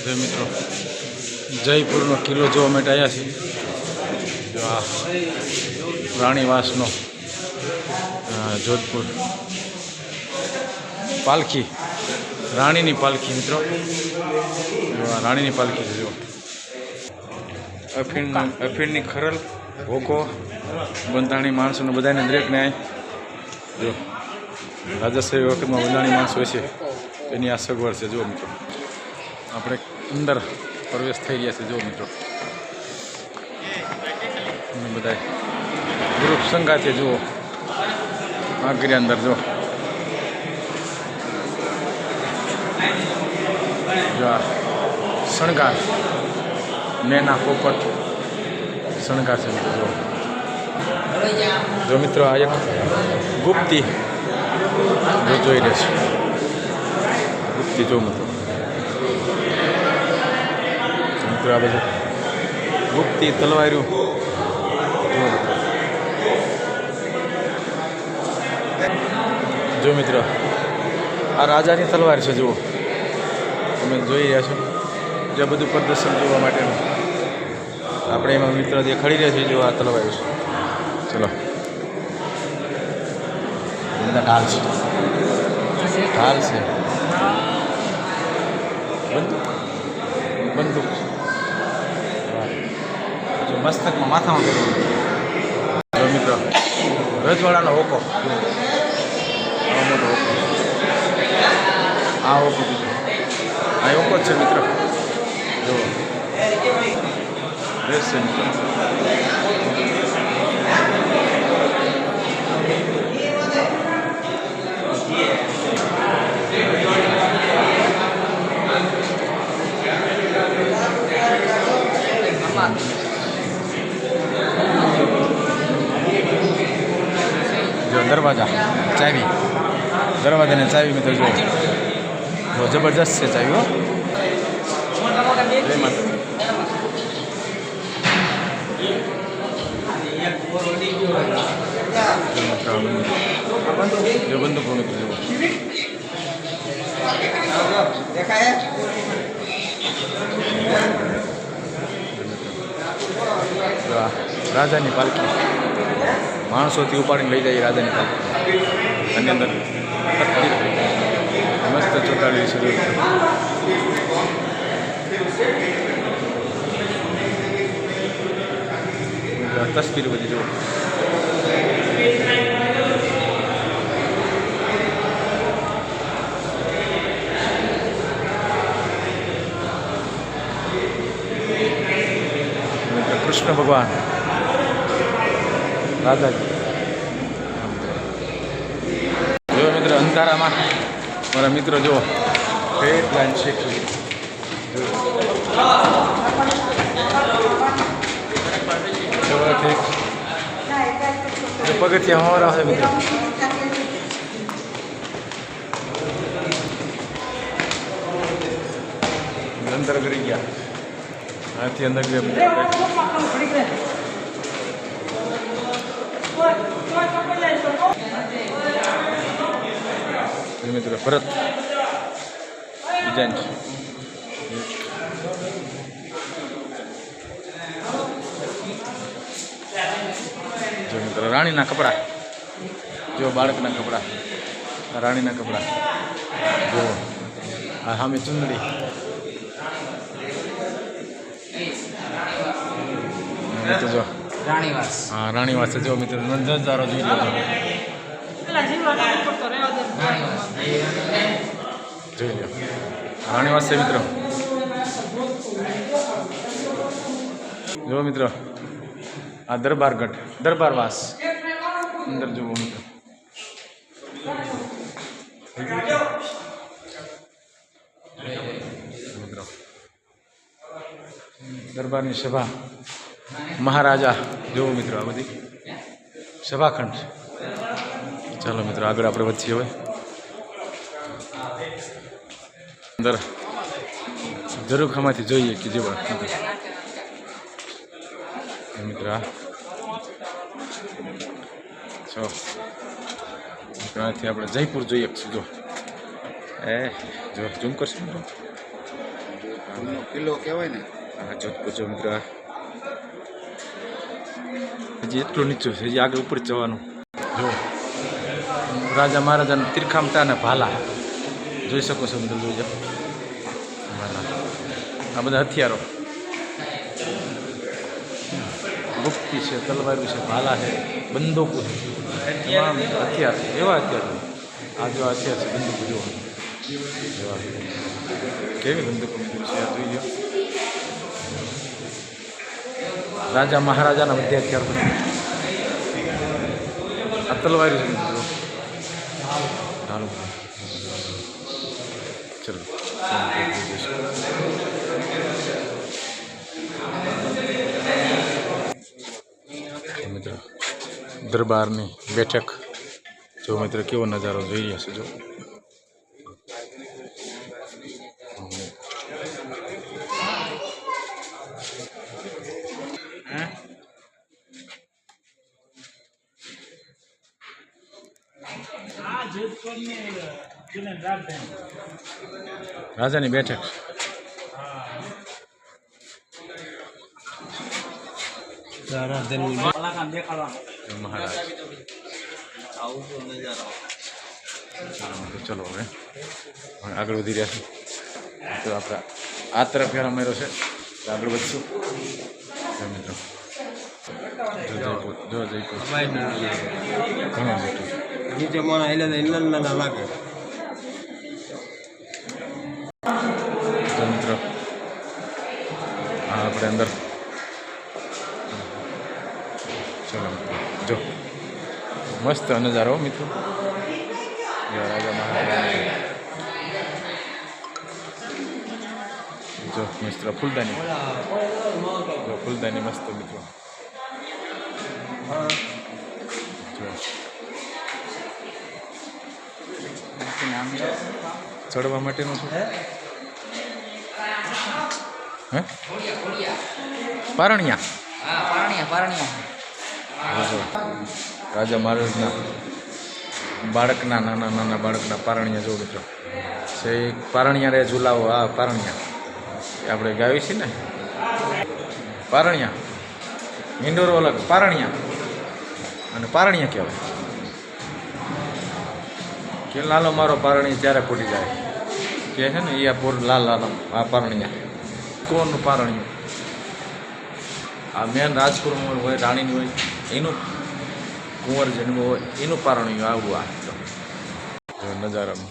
જો મિત્રો જયપુરનો કિલ્લો જોવા માટે આવ્યા છીએ. જો આ રાણીવાસનો જોધપુર પાલખી, રાણીની પાલખી મિત્રો. જો આ રાણીની પાલખી છે. જો અફીણની ખરલ ભોકો બંધાણી માણસોને બધાને દરેકને જો રાજાશાહી વખતમાં બંધાણી માણસો હોય છે એની આ સગવડ છે. જો મિત્રો આપણે અંદર પ્રવેશ થઈ રહ્યા છે. જો મિત્રો બધા ગ્રુપ સંગાથે જુઓ આગળ અંદર જો શણગાર મેના પોપટ શણગાર છે મિત્રો. જો મિત્રો આ એક ગુપ્તી જોઈ રહેશે. ગુપ્તી જો મિત્રો આ બધું ગુપ્તી તલવાર્યું જો મિત્રો આ રાજાની તલવાર છે. જુઓ તમે જોઈ રહ્યા છો. જે બધું પ્રદર્શન જોવા માટેનું આપણે એમાં મિત્ર જે ખડી રહ્યા છીએ. જો આ તલવાર છે. ચલો બધા ઢાલ છે. ઢાલ છે, બંદૂક જો મસ્તકમાં માથામાં કર્યું. જો મિત્રો રજવાડાનો હોકો, આવો મોટો હોકો, આ હોકો મિત્રો આ હોકો જ છે મિત્રો. જો ડ્રેસ છે મિત્રો. જો દરવાજા ચાવી, દરવાજાને ચાવી મિત્રો જો જબરજસ્ત છે ચાવી. હો જો બંદૂક મિત્રો જુઓ. રાજાની પાલખી માણસોથી ઉપાડીને લઈ જાય રાજાની પાલખી. આની અંદર મસ્ત ચોટાડેલી છે. તસવીર બધી જુઓ. કૃષ્ણ ભગવાન રાધાજી. જો મિત્રો અંધારામાં મારા મિત્રો જો ફેટ લાઈન શીખી પગથિયા હોરા છે મિત્રો. અંદર કરી ગયા આથી અંદર ગયા મિત્રો. ભરત ડિઝાઇન જો મિત્રો રાણીના કપડા. જો બાળકના કપડા, રાણીના કપડા. જો આ સામે ચુંદડી. જો રાણીવાસ. હા રાણીવાસ છે. જો મિત્રો નજારો જોઈ લો. જોઈ લો રાણીવાસ છે મિત્રો. જો મિત્રો આ દરબારગઢ, દરબારવાસ અંદર જુઓ મિત્રો. દરબારની સભા, મહારાજા જુઓ મિત્રો. આ બધી સભાખંડ. ચાલો મિત્રો આગળ આપણે વધીએ. હવે અંદર ઝરૂખામાંથી જોઈએ કે જેવા મિત્ર. છો ત્યાંથી આપણે જયપુર જોઈએ. જો જો ઝૂમ કરશે મિત્રો. કિલ્લો કહેવાય ને. હા જોધપુર જો મિત્રો હજી એટલું નીચું છે, હજી આગળ ઉપર જવાનું. જો રાજા મહારાજાના તીરખામટા અને ભાલા જોઈ શકો છો મિત્રો. જોઈ જાઓ આ બધા હથિયારો, ગુપ્તી છે, તલવારો છે, ભાલા છે, બંદૂકો છે, તમામ હથિયાર એવા હથિયાર. આ જો હથિયાર છે બંદૂકો જુઓ એવા કેવી બંદૂકો છે આ જોઈ લો. રાજા મહારાજાના બધા હથિયાર બધા આ તલવારો છે મિત્રો. હાલો ચલો મિત્રો દરબારની બેઠક જો મિત્રો કેવો નજારો જોઈ રહ્યા છે. જો રાજાની બેઠક મહારાજ. ચલો હવે આગળ વધી રહ્યા છે તો આપણે આ તરફ યાર અમેરો છે તો આગળ વધશું મિત્રો. જો જયપુર ઘણું મોટું નીચે મોણા એટલે ના લાગે. તો મિત્રો હા આપણે અંદર ચલો જો મસ્ત નજારો મિત્રો. રાજા મહારાજા જો મિત્રો ફૂલદાની જો ફૂલદાની મસ્ત મિત્રો. ચડવા માટેનું છે હે પારણિયા. રાજા મહારાજના બાળકના નાના બાળકના પારણિયા જો મિત્રો છે. પારણિયા રે ઝુલાવો. આ પારણિયા એ આપણે ગાવી છીએ ને પારણિયા. ઈંડોરો અલગ પારણિયા અને પારણિયા કહેવાય કે લાલો મારો પારણી ત્યારે ફૂટી જાય કે છે ને એ પૂર લાલો આ પારણિયા. કોનું પારણિયું આ મેન રાજકુમાર હોય રાણીની હોય એનું કુંવર જન્મ હોય એનું પારણિયું આવું. આ નજારાનું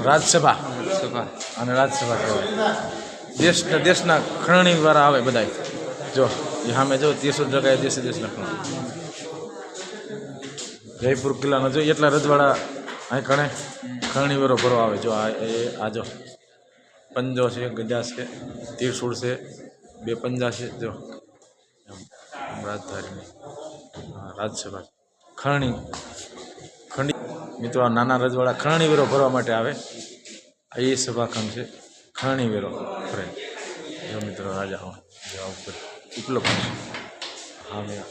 રાજસભા અને રાજસભા કહેવાય. દેશના ખરણી વાળા આવે બધા. જો એ સામે જો 30 જગ્યાએ દેશના ખરણી. જયપુર કિલ્લાનો જો એટલા રજવાડા અહીં ઘણે ખરણી વેરો ભરવા આવે. જો આ જો પંજો છે, ગજા છે, ત્રિશૂળ છે, 2 પંજા છે. જો રાજધાની રાજસભા ખરણી મિત્રો આ નાના રજવાડા ખરણી વેરો ભરવા માટે આવે. એ સભાખંડ છે ખરણી વેરો ભરે. જો મિત્રો રાજા ઉપર ઉપલબ્ધ છે. હા મેં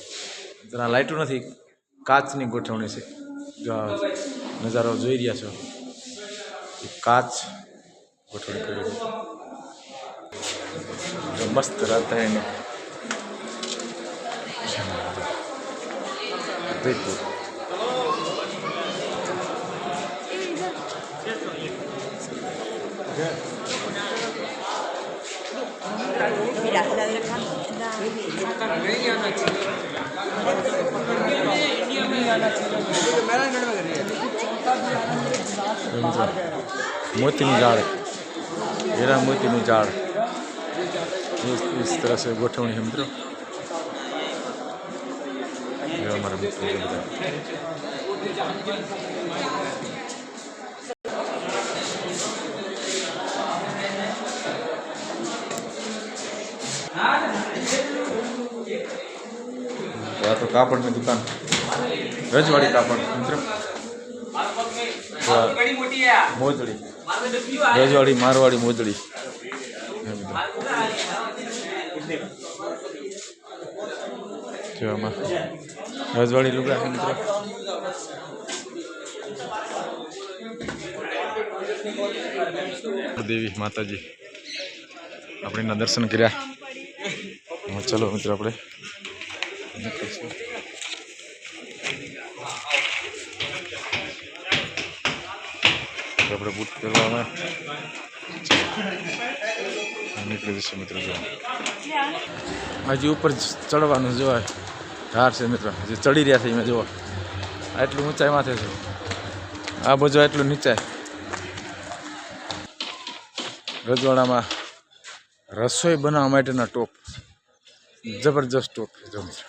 જરા લાઇટો નથી, કાચની ગોઠવણી છે. જો નજારો જોઈ રહ્યા છો કાચ ગોઠવણી કરી જો મસ્ત રાજધાની જયપુર. मोती झाड़ हीरा मोती झाड़ इस तरह से गोठवनी है मित्रों. ये हमारा मित्र तो कापड़ में दुकान रजवाड़ी कापड़ मित्र જો આ મોજડી રજવાડી મારવાડી મોજડી જો આમાં રજવાડી લુગડા છે મિત્રો. દેવી માતાજી આપણે એના દર્શન કર્યા. ચલો મિત્રો આપણે નીકળીશું. આપણે બૂટ પહેરવામાં નીકળી જશે મિત્રો. જો હજી ઉપર ચડવાનું જોવાય ધાર છે મિત્રો. હજી ચડી રહ્યા છે એમાં જોવા આટલું ઊંચાઈ માથે છે. આ બાજુ આટલું નીચાય. રજવાડામાં રસોઈ બનાવવા માટેના ટોપ જબરજસ્ત ટોપ છે જો મિત્રો.